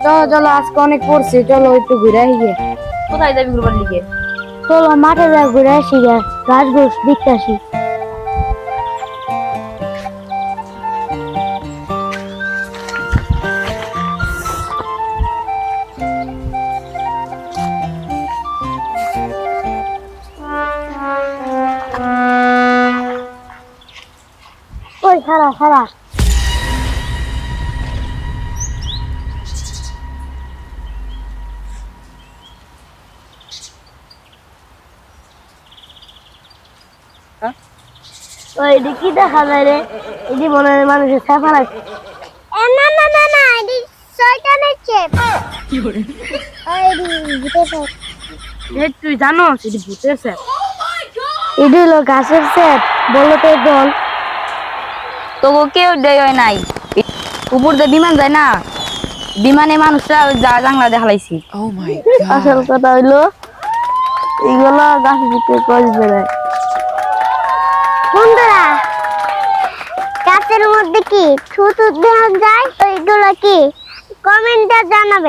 চলো চলো, আজকে অনেক পড়ছি, চলো একটু ঘুরে আসি। কোথায় যাবি ঘুরবার লিগে? চলো মাঠে যা ঘুরে আসি, ঘাস ঘুষ দেখতে আসি। ওই খারা খারা, ওই কি দেখা যায় রে? এটি মনে হয় মানুষের ছাপা লাগছে। না না না না, এটি শয়তানের চেপ। তুই জানো এটি ভূতের স্যাপ? এটি হলো গাছের স্যাপ, বলো তো বল। তোকে কেউ দেয় হয় নাই, উপর দিয়ে বিমান যায় না, বিমানে মানুষরা জাংলা দেখালাইছি। আসল কথা হইলো এগুলো গাছ ভিতরে কষ বেড়ায়। বন্ধুরা, গাছের মধ্যে কি থুতু দেওয়া যায়? ওইগুলো কি? কমেন্টে জানাবে।